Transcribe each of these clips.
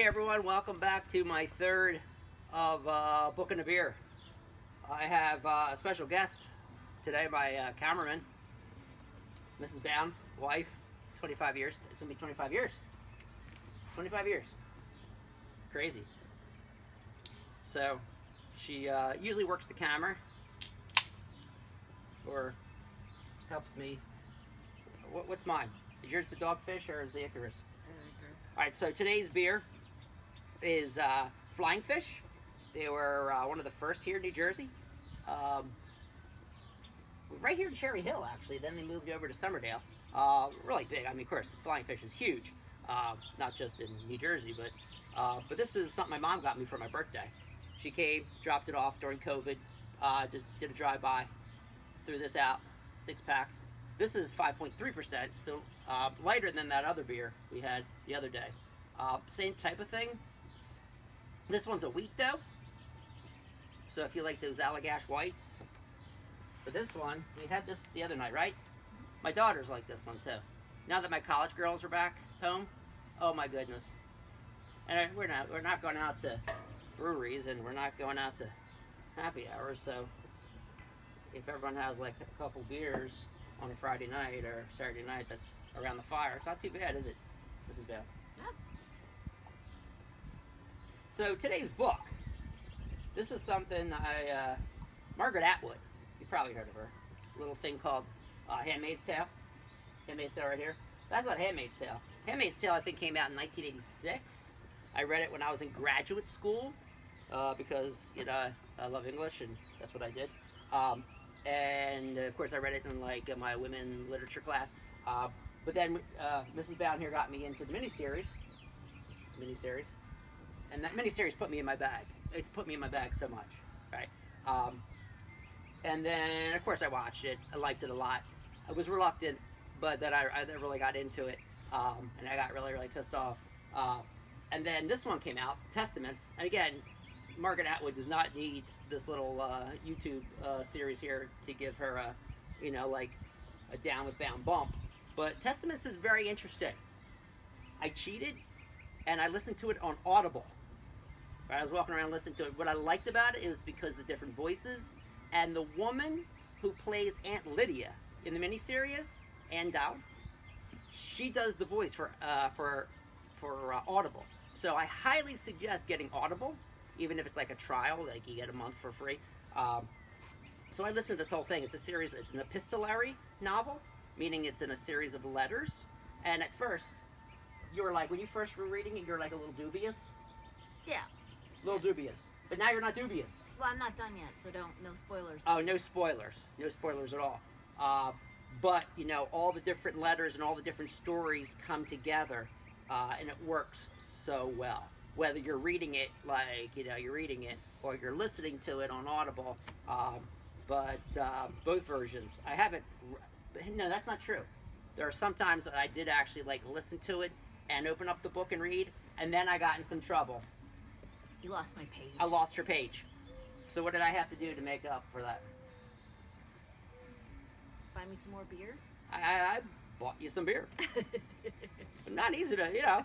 Hey everyone, welcome back to my third of Book and a Beer. I have a special guest today, my cameraman, Mrs. Bowne, wife, 25 years. It's going to be 25 years. 25 years. Crazy. So, she usually works the camera or helps me. What's mine? Is yours the Dogfish or is the Icarus? Alright, so today's beer is Flying Fish. They were one of the first here in New Jersey. Right here in Cherry Hill, actually. Then they moved over to Somerdale. Really big. I mean, of course, Flying Fish is huge. Not just in New Jersey, but this is something my mom got me for my birthday. She came, dropped it off during COVID, just did a drive-by, threw this out, 6-pack. This is 5.3%, so lighter than that other beer we had the other day. Same type of thing. This one's a wheat dough. So if you like those Allagash whites. For this one, we had this the other night, right? My daughters like this one too. Now that my college girls are back home, oh my goodness. And we're not going out to breweries and we're not going out to happy hours, so if everyone has like a couple beers on a Friday night or Saturday night that's around the fire, it's not too bad, is it, Mrs. Bell? No. So today's book, this is something Margaret Atwood, you probably heard of her, a little thing called Handmaid's Tale. Handmaid's Tale right here. That's not Handmaid's Tale. Handmaid's Tale I think came out in 1986. I read it when I was in graduate school because, you know, I love English and that's what I did. And of course I read it in like my women literature class. But then Mrs. Bowne here got me into the miniseries. And that miniseries put me in my bag. It put me in my bag so much, right? And then of course I watched it. I liked it a lot. I was reluctant, but then I really got into it. And I got really pissed off. And then this one came out, Testaments. And again, Margaret Atwood does not need this little YouTube series here to give her a, you know, like a down with Bowne bump. But Testaments is very interesting. I cheated and I listened to it on Audible. Right, I was walking around listening to it. What I liked about it was because the different voices and the woman who plays Aunt Lydia in the miniseries, Ann Dowd, she does the voice for Audible. So I highly suggest getting Audible, even if it's like a trial, like you get a month for free. So I listened to this whole thing. It's a series, it's an epistolary novel, meaning it's in a series of letters. And at first, you were like, when you first were reading it, you're like a little dubious. Yeah. A little dubious. But now you're not dubious. Well, I'm not done yet, so no spoilers. Oh, no spoilers. No spoilers at all. But, you know, all the different letters and all the different stories come together, and it works so well. Whether you're reading it like, you know, you're reading it, or you're listening to it on Audible, but both versions. I haven't, no, that's not true. There are some times that I did actually like listen to it and open up the book and read, and then I got in some trouble. You lost my page. I lost your page. So what did I have to do to make up for that? Buy me some more beer? I bought you some beer. Not easy to, you know.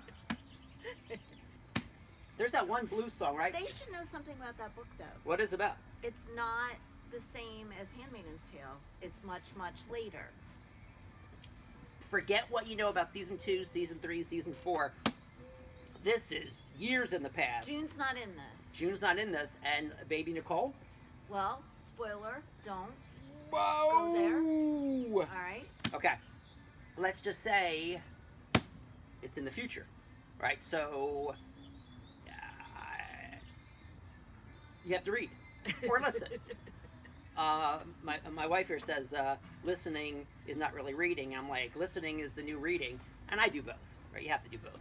There's that one blues song, right? They should know something about that book, though. What is it about? It's not the same as Handmaid's Tale. It's much later. Forget what you know about season 2, season 3, season 4. This is years in the past. June's not in this. June's not in this, and baby Nicole? Well, spoiler, don't Whoa! go there. All right. Okay. Let's just say it's in the future, right? So you have to read or listen. My wife here says listening is not really reading. I'm like, listening is the new reading, and I do both, right? You have to do both.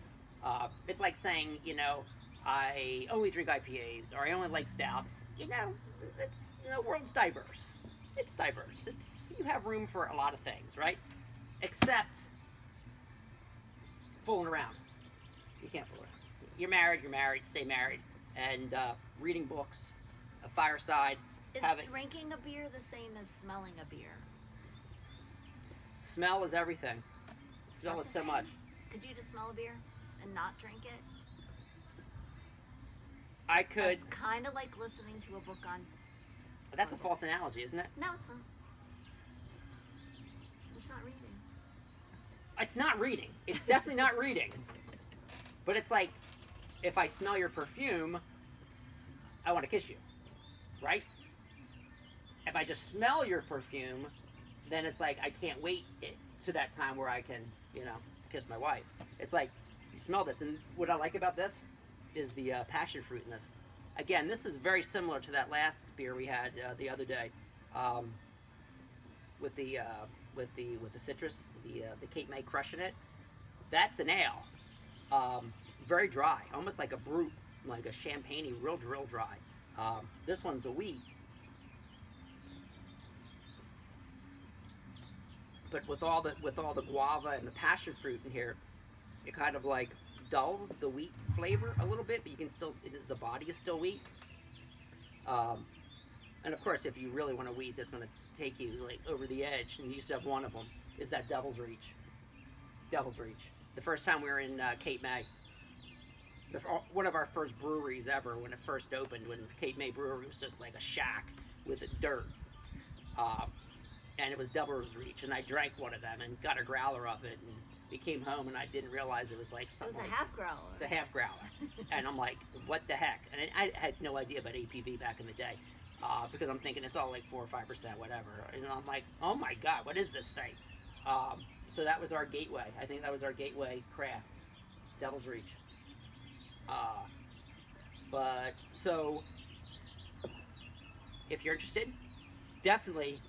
It's like saying, you know, I only drink IPAs or I only like stouts. You know, the world's diverse. It's diverse. You have room for a lot of things, right? Except fooling around. You can't fool around. You're married, stay married, and reading books, a fireside. Is drinking a beer the same as smelling a beer? Smell is everything. Smell is so much. Could you just smell a beer and not drink it? I could. It's kind of like listening to a book on. That's a false analogy, isn't it? No, it's not. It's not reading. It's not reading. It's definitely not reading. But it's like, if I smell your perfume, I want to kiss you, right? If I just smell your perfume, then it's like I can't wait to that time where I can, kiss my wife. It's like, you smell this, and what I like about this is the passion fruit in this. Again, this is very similar to that last beer we had the other day, with the citrus, the Haidmaid crushing it. That's an ale, very dry, almost like a brut, like a champagne-y, real dry. This one's a wheat. But with all the guava and the passion fruit in here, it kind of like dulls the wheat flavor a little bit, but you can still, the body is still wheat. And of course, if you really want a wheat that's going to take you like over the edge, and you just have one of them, is that Devil's Reach. Devil's Reach. The first time we were in Haidmaid, one of our first breweries ever, when it first opened, when Haidmaid Brewery was just like a shack with dirt. And it was Devil's Reach, and I drank one of them and got a growler of it, and we came home and I didn't realize it was like something. It was a like, half growler. It's a half growler, and I'm like, what the heck? And I had no idea about APV back in the day, because I'm thinking it's all like 4 or 5%, whatever. And I'm like, oh my god, what is this thing? So that was our gateway. I think that was our gateway craft, Devil's Reach. But so, if you're interested, definitely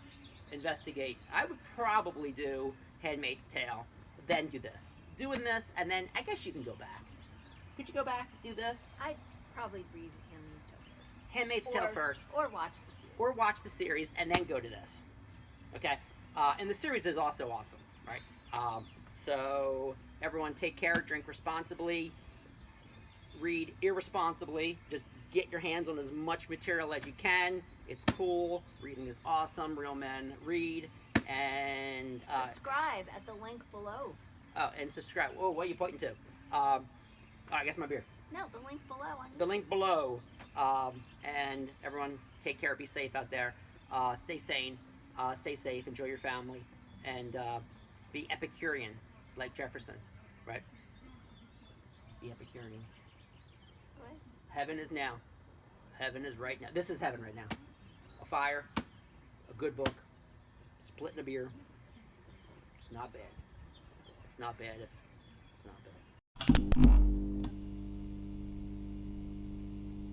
investigate. I would probably do Haidmaid's Tale, then do this. Doing this, and then I guess you can go back. Could you go back, do this? I'd probably read Handmaid's Tale. Haidmaid's Tale first. Or watch the series. Or watch the series, and then go to this. Okay? And the series is also awesome, right? So, everyone take care, drink responsibly, read irresponsibly, just get your hands on as much material as you can. It's cool. Reading is awesome. Real men read. And subscribe at the link below. Oh, and subscribe. Whoa, what are you pointing to? Oh, I guess my beer. No, the link below. The link below. And everyone, take care. Be safe out there. Stay sane. Stay safe. Enjoy your family. And be Epicurean, like Jefferson, right? Be Epicurean. What? Heaven is now. Heaven is right now. This is heaven right now. A fire, a good book, splitting a beer. It's not bad. It's not bad if it's not bad.